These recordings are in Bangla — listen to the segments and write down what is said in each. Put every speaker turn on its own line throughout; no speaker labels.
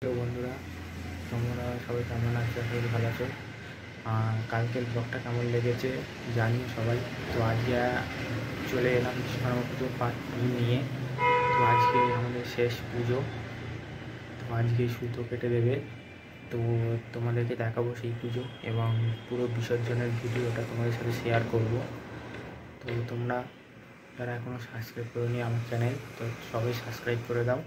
তো বন্ধুরা, তোমরা সবাই কেমন আছো? সবাই ভালো আছো? কালকের ব্লগটা কেমন লেগেছে জানিও সবাই। তো আজকে চলে এলাম বিশ্বকর্মা পুজো পার্ট 2 নিয়ে। তো আজকে আমাদের শেষ পুজো। তো আজকে সুতো কেটে দেবে। তো তোমাদেরকে দেখাবো সেই পুজো এবং পুরো বিসর্জনের ভিডিওটা তোমাদের সাথে শেয়ার করব। তো তোমরা যারা এখনও সাবস্ক্রাইব করোনি আমার চ্যানেল, তো সবাই সাবস্ক্রাইব করে দাও।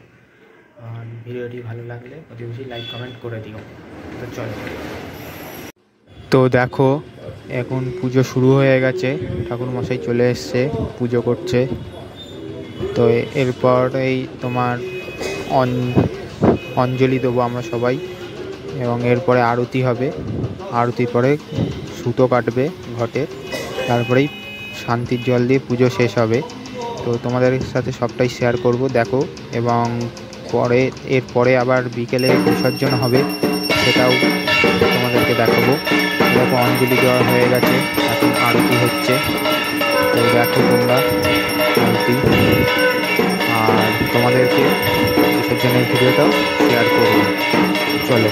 আর ভিডিওটি ভালো লাগলে অতি বেশি লাইক কমেন্ট করে দিও। তো চলো। তো দেখো, এখন পুজো শুরু হয়ে গেছে, ঠাকুর মশাই চলে এসছে, পুজো করছে। তো এরপর এই তোমার অঞ্জলি দেবো আমরা সবাই, এবং এরপরে আরতি হবে। আরতির পরে সুতো কাটবে ঘটের, তারপরেই শান্তির জল দিয়ে পুজো শেষ হবে। তো তোমাদের সাথে সবটাই শেয়ার করব, দেখো। এবং এরপরে আবার বিকেলে বিসর্জন হবে, সেটাও তোমাদেরকে দেখাবো। দেখো, অঞ্জলি দেওয়া হয়ে গেছে, এখন আরতি হচ্ছে। তো দেখো তোমরা আরতি, আর তোমাদেরকে বিসর্জনের ভিডিওটাও শেয়ার করবো। চলো।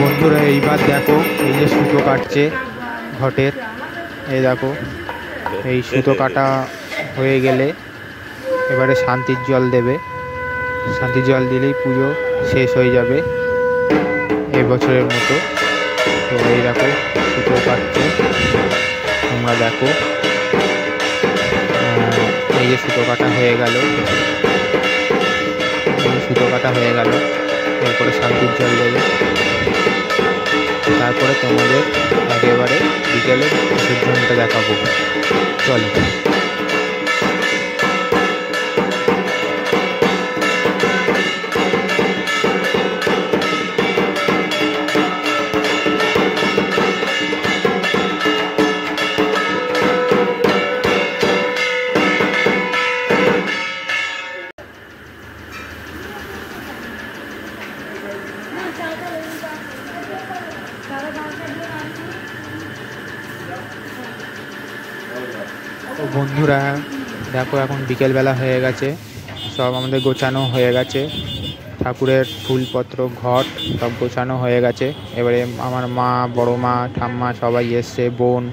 বন্ধুরা, এইবার দেখো, এই যে সুতো কাটছে ঘটের, এই দেখো, এই সুতো কাটা হয়ে গেলে এবারে শান্তির জল দেবে। শান্তির জল দিলেই পুজো শেষ হয়ে যাবে এবছরের মতো। তো এই দেখো, সুতো কাটছে, তোমরা দেখো। এই যে সুতো কাটা হয়ে গেল, সুতো কাটা হয়ে গেল, এরপরে শান্তির জল দেবে। তারপরে তোমাদের একেবারে বিকেলে বিসর্জনটা দেখাবো। চলো। তো বন্ধুরা দেখো এখন বিকেলবেলা হয়ে গেছে, সব আমাদের গোছানো হয়ে গেছে, ঠাকুরের ফুলপত্র ঘট সব গোছানো হয়ে গেছে। এবারে আমার মা, বড় মা, ঠাম্মা সবাই এসছে, বোন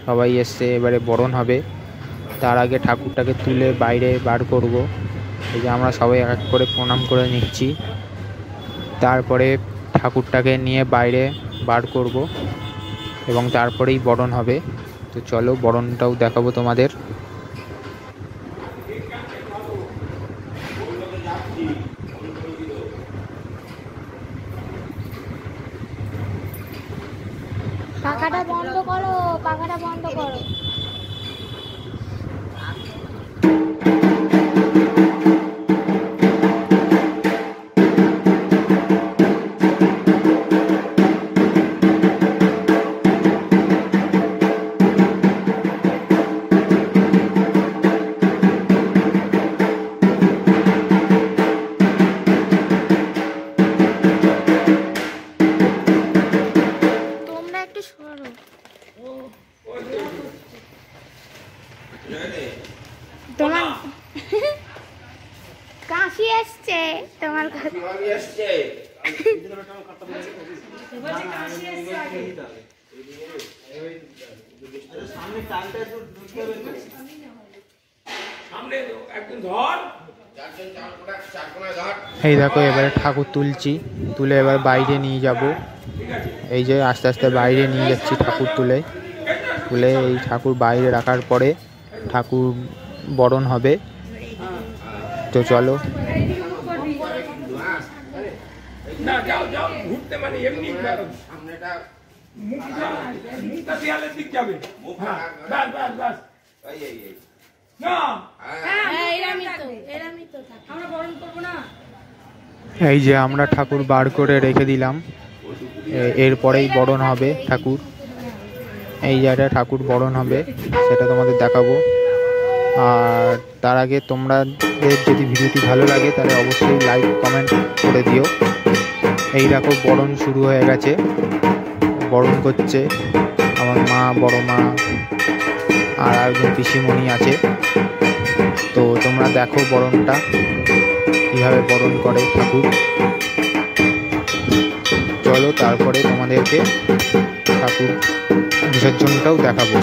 সবাই এসছে, এবারে বরণ হবে। তার আগে ঠাকুরটাকে তুলে বাইরে বার করব। এই যে আমরা সবাই এক এক করে প্রণাম করে নিচ্ছি, তারপরে ঠাকুরটাকে নিয়ে বাইরে বার করব এবং তারপরেই বরণ হবে। তো চলো বরণটাও দেখাবো তোমাদের।
পাখাটা বন্ধ করো, পাখাটা বন্ধ করো। তোমরা একটু সরো। তোমার কাশি আসছে, তোমার কাশি আসছে।
এই দেখো এবারে ঠাকুর তুলছি, তুলে এবার বাইরে নিয়ে যাব। এই যে আস্তে আস্তে বাইরে নিয়ে যাচ্ছি ঠাকুর তুলে। এই ঠাকুর বাইরে রাখার পরে ঠাকুর বরণ হবে। তো চলো। এই যে আমরা ঠাকুর বার করে রেখে দিলাম, এরপরেই বরণ হবে ঠাকুর। এই জায়গায় ঠাকুর বরণ হবে, সেটা তোমাদের দেখাবো। আর তার আগে তোমাদের যদি ভিডিওটি ভালো লাগে তাহলে অবশ্যই লাইক কমেন্ট করে দিও। এই দেখো বরণ শুরু হয়ে গেছে, বরণ করছে আমার মা, বড় মা আর একজন পিসিমণি আছে। তো তোমরা দেখো বরণটা কীভাবে বরণ করে ঠাকুর। চলো তারপরে তোমাদেরকে ঠাকুর বিসর্জনটাও দেখাবো।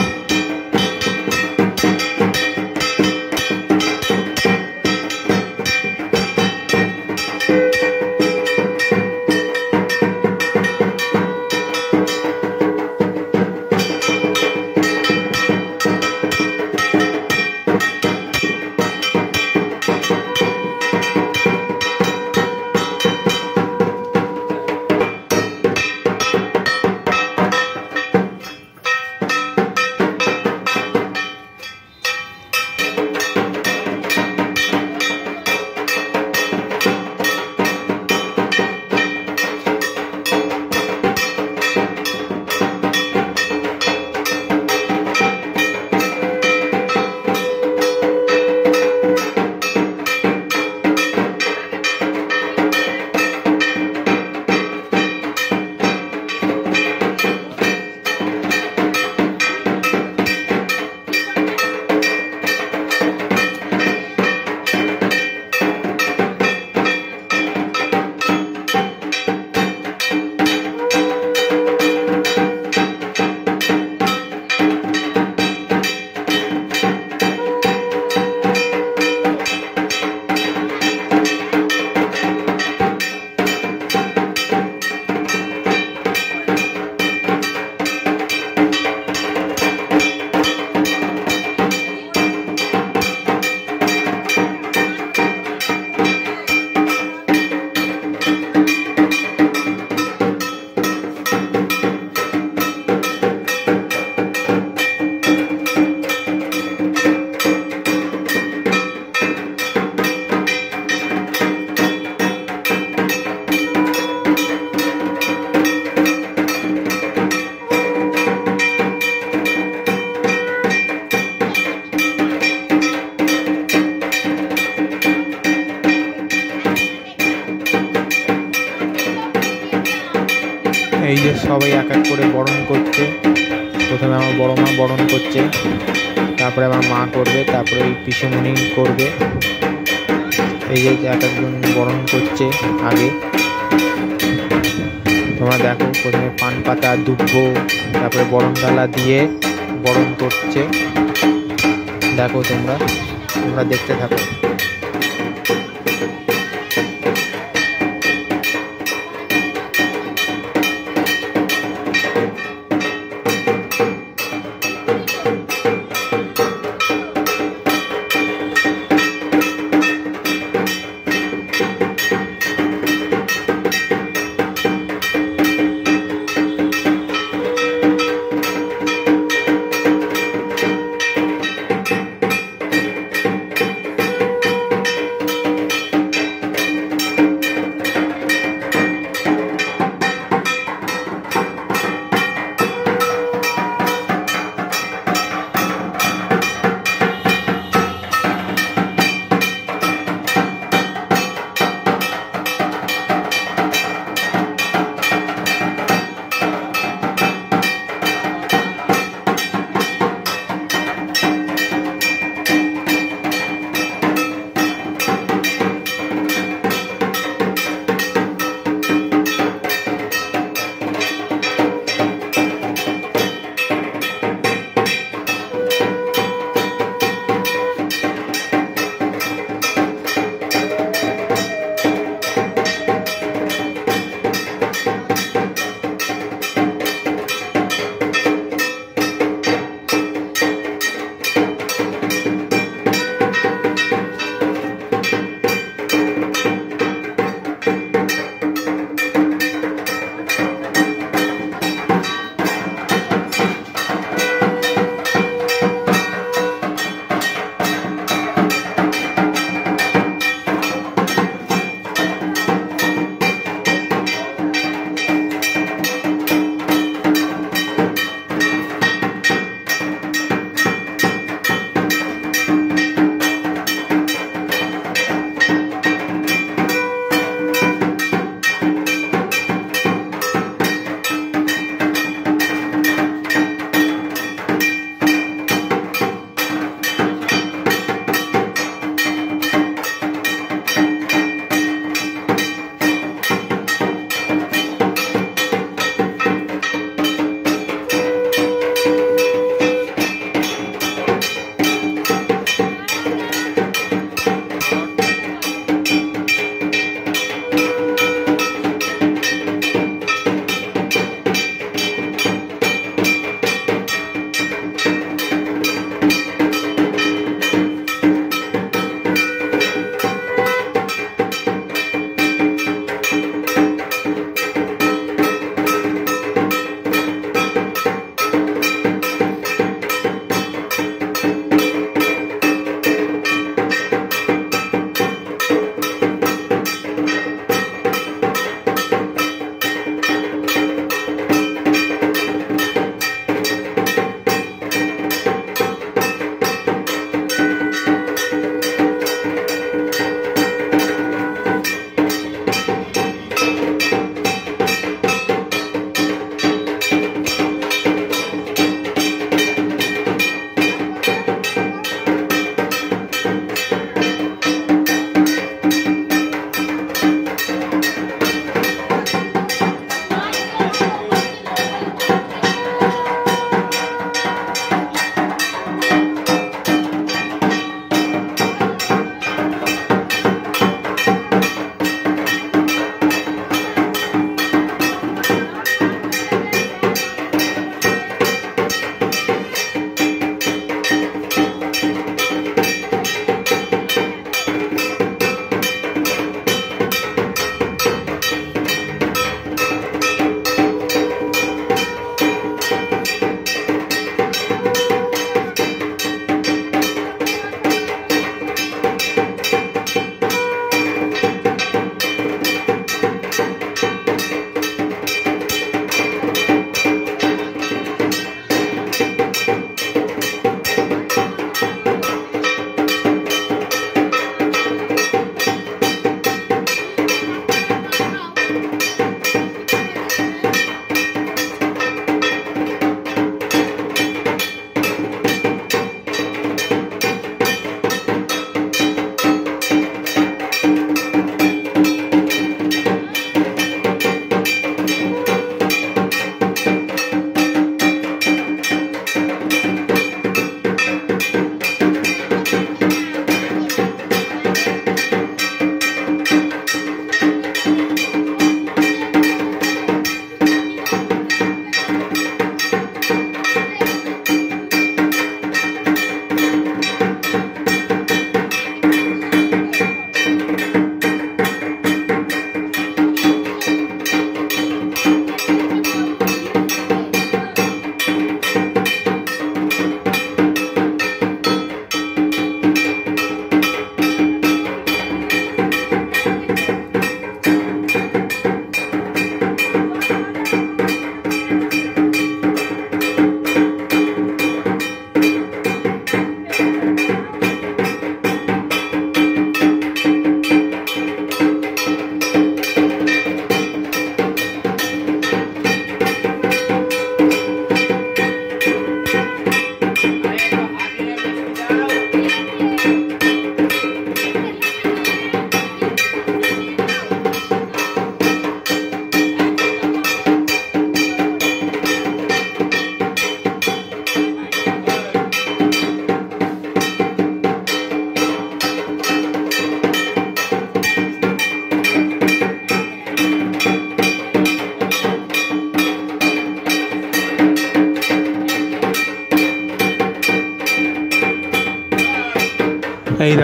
এই যে সবাই এক এক করে বরণ করছে। প্রথমে আমার বড় মা বরণ করছে, তারপরে আমার মা করবে, তারপরে ওই পিসুমণি করবে। এই যে এক একজন বরণ করছে আগে, তোমরা দেখো। প্রথমে পান পাতা, দুব্ব, তারপরে বরণ ডালা দিয়ে বরণ করছে। দেখো তোমরা দেখতে থাকো।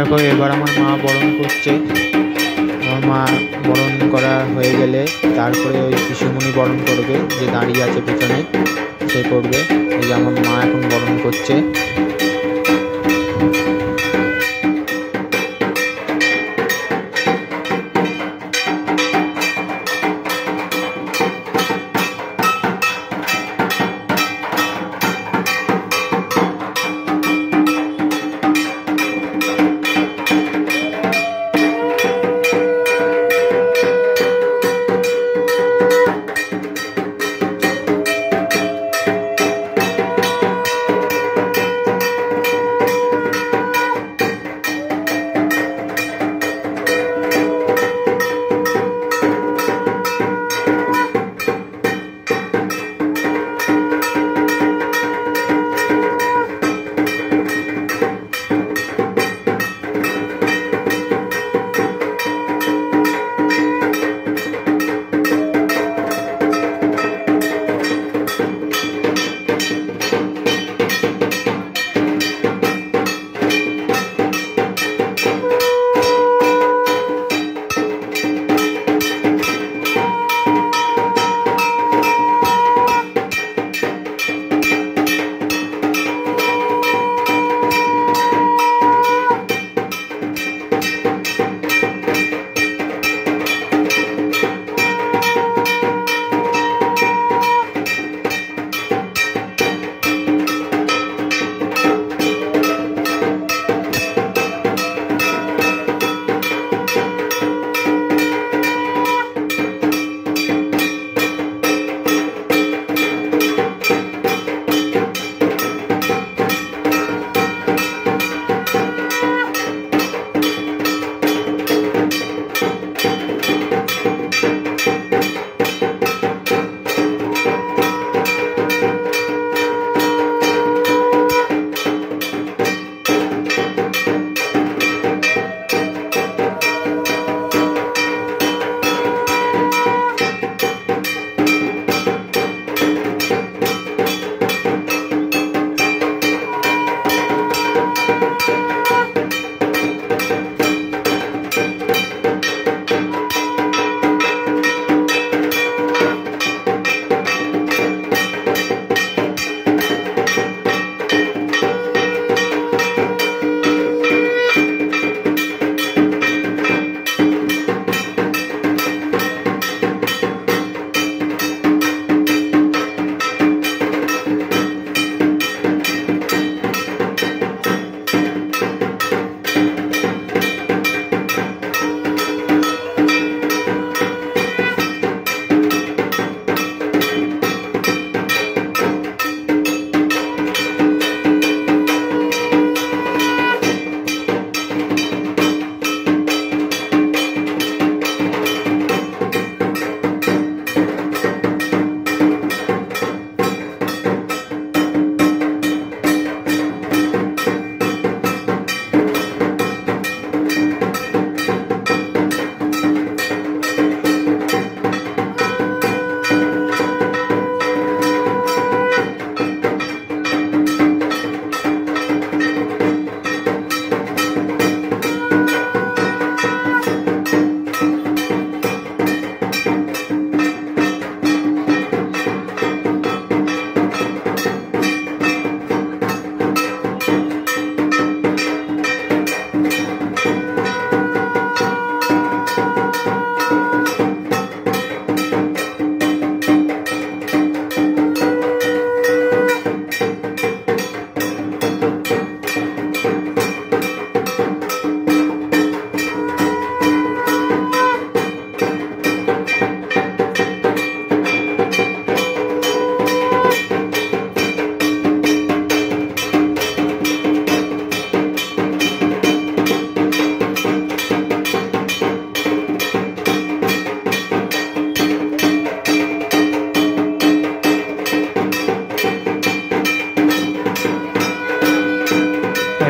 দেখো এবার আমার মা বরণ করছে। আমার মা বরণ করা হয়ে গেলে তারপরে ওই পিসিমণি বরণ করবে, যে দাঁড়িয়ে আছে পেছনে সে করবে। এই যে আমার মা এখন বরণ করছে।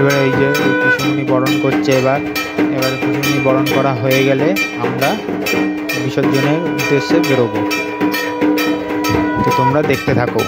এবারে এই যে পিসুমনি বরণ করছে। এবার পিসুমনি বরণ করা হয়ে গেলে আমরা বিসর্জনের উদ্দেশ্যে বেরোবো। তো তোমরা দেখতে থাকো।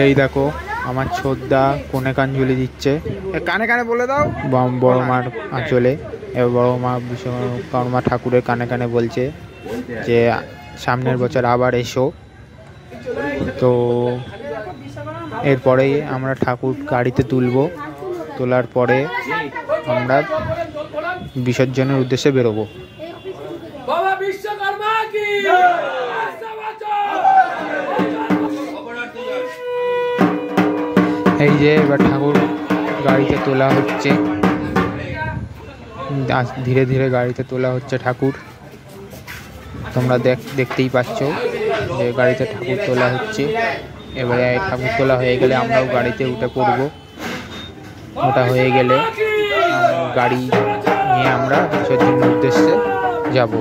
এই দেখো আমার ছোটদা কোনে কাঞ্জলি দিচ্ছে,
কানে কানে বলে দাও।
বড় মার আঁচলে। এবার বড় মা বিশ্বকর্মা ঠাকুরের কানে কানে বলছে যে সামনের বছর আবার এসো। তো এরপরেই আমরা ঠাকুর গাড়িতে তুলবো, তোলার পরে আমরা বিসর্জনের উদ্দেশ্যে বেরোবো। এই যে এবার ঠাকুর গাড়িতে তোলা হচ্ছে, ধীরে ধীরে গাড়িতে তোলা হচ্ছে ঠাকুর। তোমরা দেখতেই পাচ্ছ যে গাড়িতে ঠাকুর তোলা হচ্ছে। এবারে ঠাকুর তোলা হয়ে গেলে আমরাও গাড়িতে উঠে পড়বো। ওটা হয়ে গেলে গাড়ি নিয়ে আমরা বিসর্জনের উদ্দেশ্যে যাব।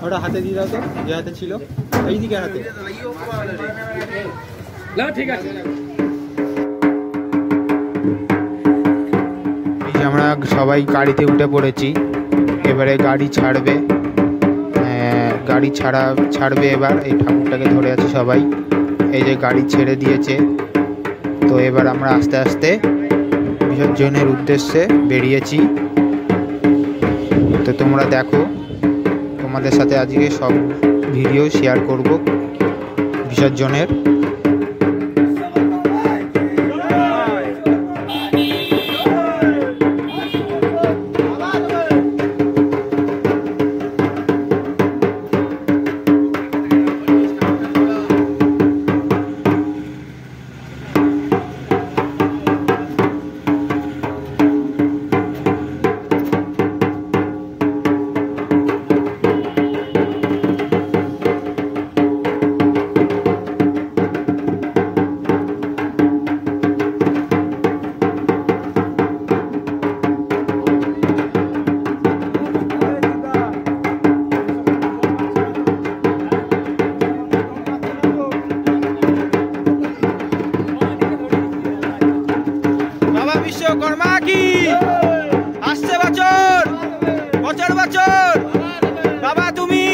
ওটা হাতে দিয়ে দাও তো, যে হাতে ছিল এইদিকে হাতে। ঠিক আছে, আমরা সবাই গাড়িতে উঠে পড়েছি। এবারে গাড়ি ছাড়বে, ছাড়বে এবার। এই ঠাকুরটাকে ধরে আছে সবাই, এই যে গাড়ি ছেড়ে দিয়েছে। তো এবার আমরা আস্তে আস্তে বিসর্জনের উদ্দেশ্যে বেরিয়েছি। তো তোমরা দেখো, তোমাদের সাথে আজকে সব ভিডিও শেয়ার করব বিসর্জনের। বিশ্বকর্মা কি আসছে বছর বছর বছর বাবা তুমি।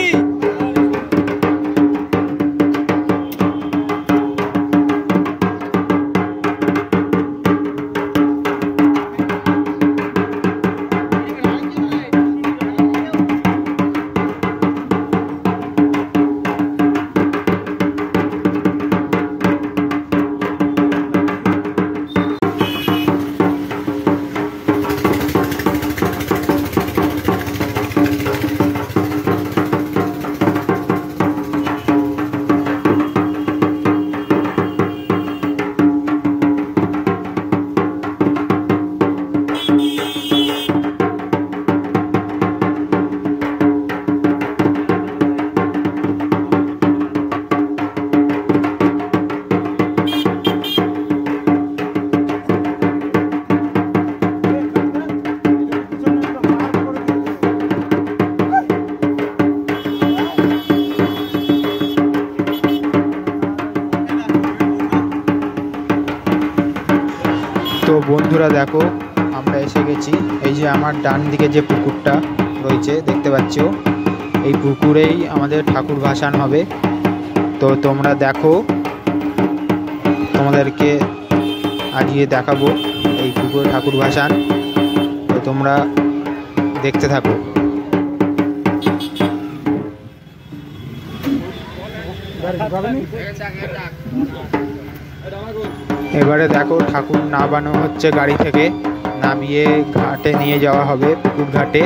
তো বন্ধুরা দেখো, আমরা এসে গেছি। এই যে আমার ডান দিকে যে পুকুরটা রয়েছে দেখতে পাচ্ছ, এই পুকুরেই আমাদের ঠাকুর ভাসান হবে। তো তোমরা দেখো, তোমাদেরকে আজকে দেখাবো এই পুকুরে ঠাকুর ভাসান। তো তোমরা দেখতে থাকো। এবারে দেখো ঠাকুর নামানো হচ্ছে, গাড়ি থেকে নামিয়ে ঘাটে নিয়ে যাওয়া হবে, পুকুর ঘাটে।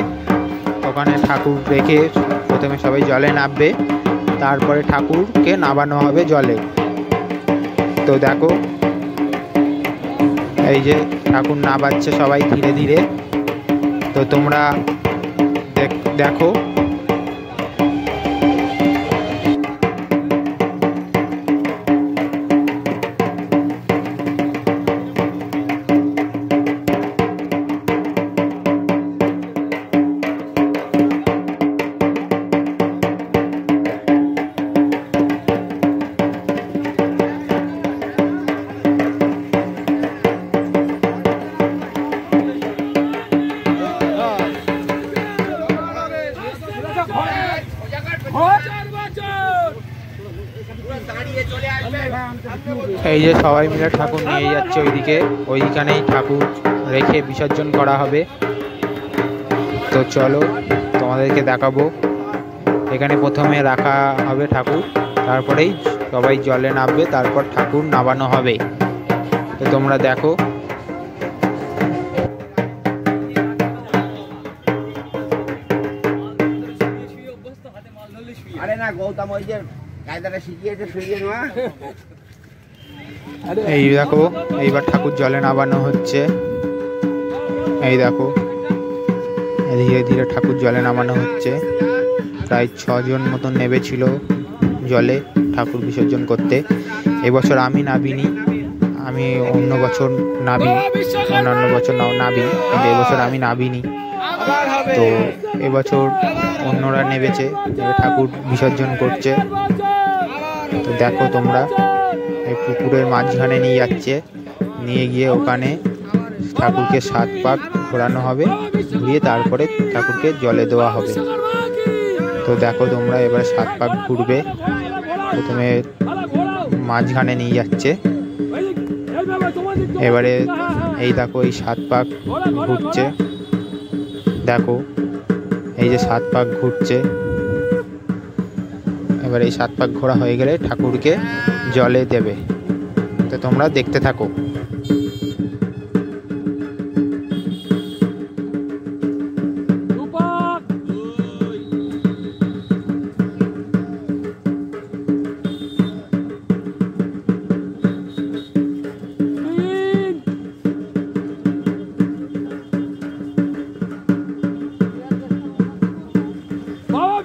ওখানে ঠাকুর রেখে প্রথমে সবাই জলে নামবে, তারপরে ঠাকুরকে নামানো হবে জলে। তো দেখো, এই যে ঠাকুর নামাচ্ছে সবাই ধীরে ধীরে। তো তোমরা দেখো। এই যে সবাই মিলে ঠাকুর নিয়ে যাচ্ছে ওইদিকে, ওইখানেই ঠাকুর রেখে বিসর্জন করা হবে। তো চলো তোমাদেরকে দেখাবো। এখানে প্রথমে রাখা হবে ঠাকুর, তারপরেই সবাই জলে নামবে, তারপর ঠাকুর নামানো হবে। তো তোমরা দেখো।
আরে না গৌতম ওই যে কায়দাটা শিখিয়েছে শুনিয়ে নেওয়া।
এই দেখো এইবার ঠাকুর জলে নামানো হচ্ছে। এই দেখো ধীরে ধীরে ঠাকুর জলে নামানো হচ্ছে। প্রায় 6 জন মতন নেমেছিল জলে ঠাকুর বিসর্জন করতে। এবছর আমি নামিনি, আমি অন্য বছর নামি, অন্যান্য বছর নামি, কিন্তু এবছর আমি নামিনি। তো এবছর অন্যরা নেমেছে, ঠাকুর বিসর্জন করছে। তো দেখো তোমরা, এই পুকুরের মাঝখানে নিয়ে যাচ্ছে, নিয়ে গিয়ে ওখানে ঠাকুরকে 7 পাক ঘোরানো হবে, ঘুরিয়ে তারপরে ঠাকুরকে জলে দেওয়া হবে। তো দেখো তোমরা, এবারে 7 পাক ঘুরবে। প্রথমে মাঝখানে নিয়ে যাচ্ছে, এবারে এই দেখো এই 7 পাক ঘুরছে। দেখো এই যে 7 পাক ঘুরছে। এবার এই 7 পাক ঘোরা হয়ে গেলে ঠাকুরকে জলে দেবে। তো তোমরা দেখতে থাকো।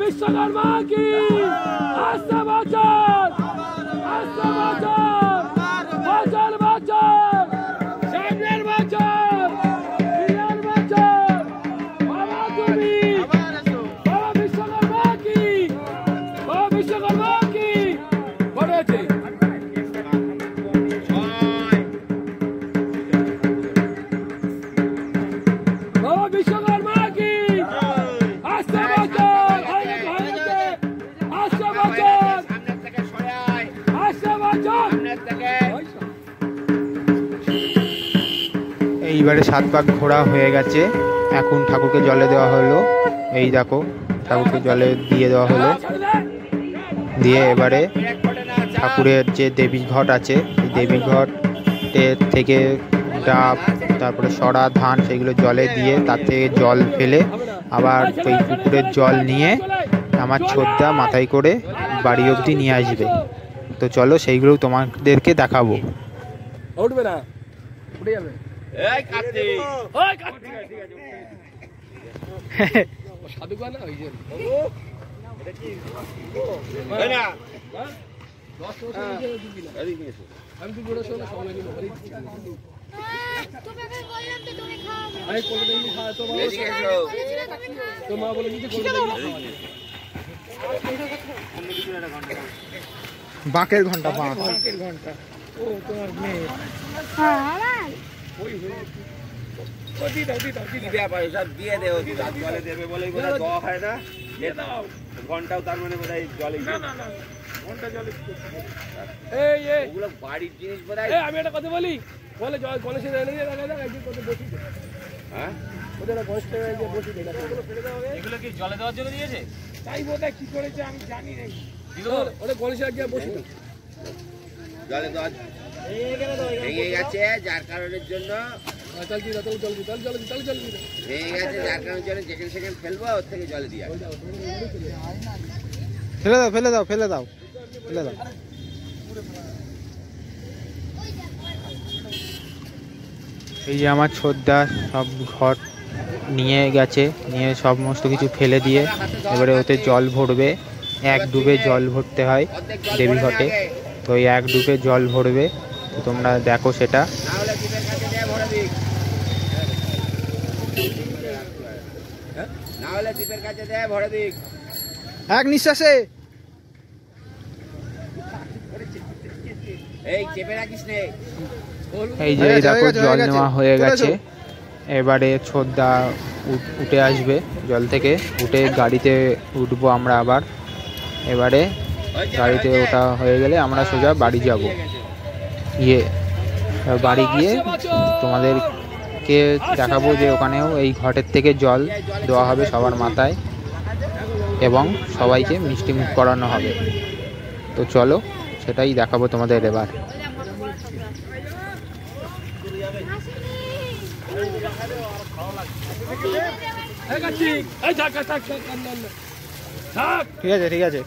বিশ্বকর্মা কি আসছে বছর, আসছে বছর, বছর বছর, সামনের বছর, বিয়ের বছর। বাবা তুমি, বাবা বিশ্বকর্মা কি, বাবা বিশ্বকর্মা কি করেছে। বাবা বিশ্বকর্মা কি আসছে বছর।
এইবারে 7 পাক ঘোরা হয়ে গেছে, এখন ঠাকুরকে জলে দেওয়া হলো। এই দেখো ঠাকুরকে জলে দিয়ে দেওয়া হলো, দিয়ে এবারে ঠাকুরের যে দেবী ঘট আছে, সেই দেবী ঘটের থেকে ডাব, তারপরে সরা ধান, সেগুলো জলে দিয়ে তার থেকে জল ফেলে আবার ওই পুকুরের জল নিয়ে আমার ছোটদা মাথায় করে বাড়ি অবধি নিয়ে আসবে। তো চলো সেইগুলো তোমাদেরকে দেখাবো।
উঠবে না, উঠে যাবে।
এই কাটতে
ওই কাটতে সাধু গান ওই যে এটা কি এই না 10 বছর দিয়ে দিবি না। আমি তো বড় শোনা সব লাগি বলি
তোমাকে বললাম তো তুমি খাও।
আরে কোন দিন খায় তো বাবা, তো মা বলে দিতে কোন দিন
বাঁকের ঘন্টা,
বাঁকের ঘন্টা। ও তোমার মেয়ে।
হ্যাঁ আমার
ওই ওদি দাও দি দাও দি
দিয়া পয়সা দিয়ে দেও, রাত জলে দেবে বলে বোধহয় দ হয় না।
দিয়ে দাও
ঘন্টাও তার মানে বোধহয় জলে
না না না ঘন্টা জলে। এই এই
ওগুলো বাড়ির জিনিস বোধহয়।
এই আমি একটা কথা বলি, বলে জল গণেশের এনে দিয়ে দাদা একদিন কত বসি দে।
হ্যাঁ
ওদের গণেশটা যে বসি দে, এগুলো ফেলে দাও।
এগুলো কি জলে দেওয়ার জন্য দিয়েছে?
তাই বোধহয় কি করেছে আমি জানি না। ওদের গণেশের গিয়ে বসি দে।
জলে দেওয়া ভেঙে গেছে, যার কারণের জন্য
চল দি দাও, চল দি চল চল চল চল দি
ভেঙে গেছে, যার কারণের জন্য যেখানে সেখানে ফেলবো, ওর থেকে জলে দিয়ে আসবো।
ফেলে দাও ফেলে দাও ফেলে দাও ফেলে দাও। এই যে আমার ছোটদা সব ঘর নিয়ে গেছে, নিয়ে সমস্ত কিছু ফেলে দিয়ে এবারে ওতে জল ভরবে। 1 ডুবে জল ভরতে হয় দেবী ঘটে, তো ওই 1 ডুবে জল ভরবে। তো তোমরা দেখো সেটা।
না হলে দ্বীপের কাছে দেয় ভরে দিক, না হলে দ্বীপের কাছে দেয় ভরে দিক।
এক নিঃশ্বাসে
এই চেপে রাখিস নে।
এই যে দেখো জল নেওয়া হয়ে গেছে। এবারে ছোটদা উঠে আসবে জল থেকে, উঠে গাড়িতে উঠবো আমরা আবার। এবারে গাড়িতে ওঠা হয়ে গেলে আমরা সোজা বাড়ি যাব। বাড়ি গিয়ে তোমাদেরকে দেখাবো যে ওখানেও এই ঘটের থেকে জল দেওয়া হবে সবার মাথায় এবং সবাইকে মিষ্টি মুখ করানো হবে। তো চলো সেটাই দেখাবো তোমাদের এবার। ঠিক আছে ঠিক আছে।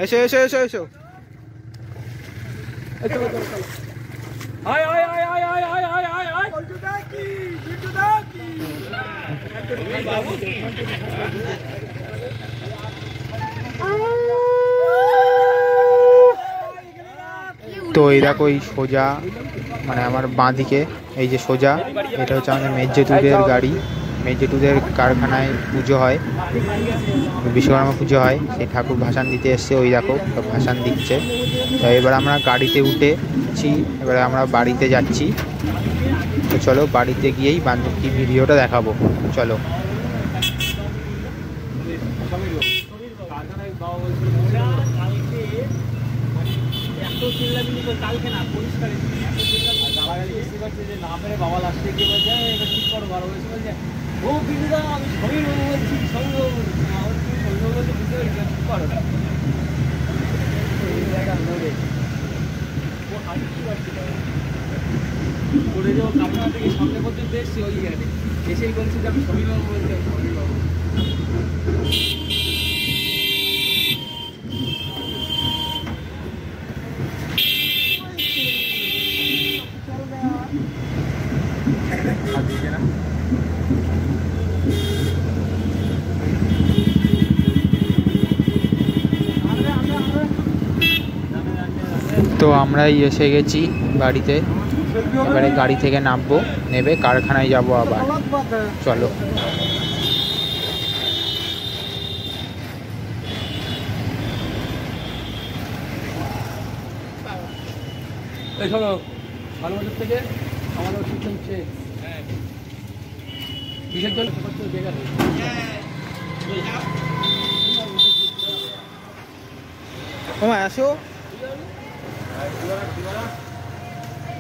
এসো এসো এসো এসো। তো এই দেখো এই সোজা মানে আমার বাঁ দিকে এই যে সোজা এটা হচ্ছে আমাদের মেজেটুদের গাড়ি। মেজেটুদের কারখানায় পুজো হয়, বিশ্বকর্মা পুজো হয়, সেই ঠাকুর ভাসান দিতে এসছে। ওই দেখো ভাসান দিচ্ছে। তো এবার আমরা গাড়িতে উঠেছি, এবারে আমরা বাড়িতে যাচ্ছি। তো চলো বাড়িতে গিয়েই বান্ধবী ভিডিওটা দেখাবো। চলো।
সামনে পর্যন্ত এসছি ওই এসেই বলছি যে আমি সমীর বাবু বলছি। সমীর বাবু
তো আমরাই এসে গেছি বাড়িতে। এবারে গাড়ি থেকে নামবো, নেবে কারখানায় যাব আবার। চলো।
এই শোনো, ভালো বাজার থেকে আমাদের ওষুধ চলছে কিসের জন্য বেকার
আসো।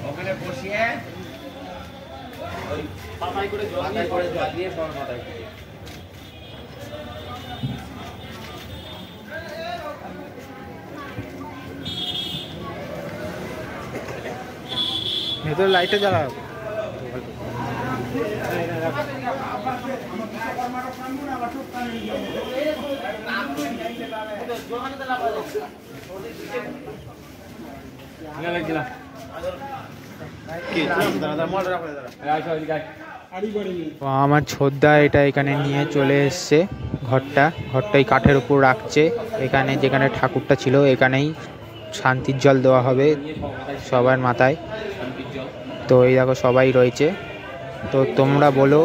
ওখানে বসিয়ে পাতায় করে জল দিয়ে মাথায়
ভেতরে লাইটটা জ্বালাও। আমার ছোদ্দা এটা এখানে নিয়ে চলে এসছে ঘরটা এই কাঠের উপর রাখছে। এখানে যেখানে ঠাকুরটা ছিল এখানেই শান্তির জল দেওয়া হবে সবার মাথায়। তো এই দেখো সবাই রয়েছে। তো তোমরা বলো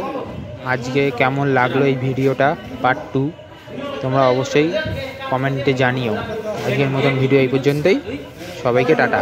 আজকে কেমন লাগলো এই ভিডিওটা পার্ট 2, তোমরা অবশ্যই কমেন্টে জানিও। আজকের মতন ভিডিও এই পর্যন্তই, সবাইকে টাটা।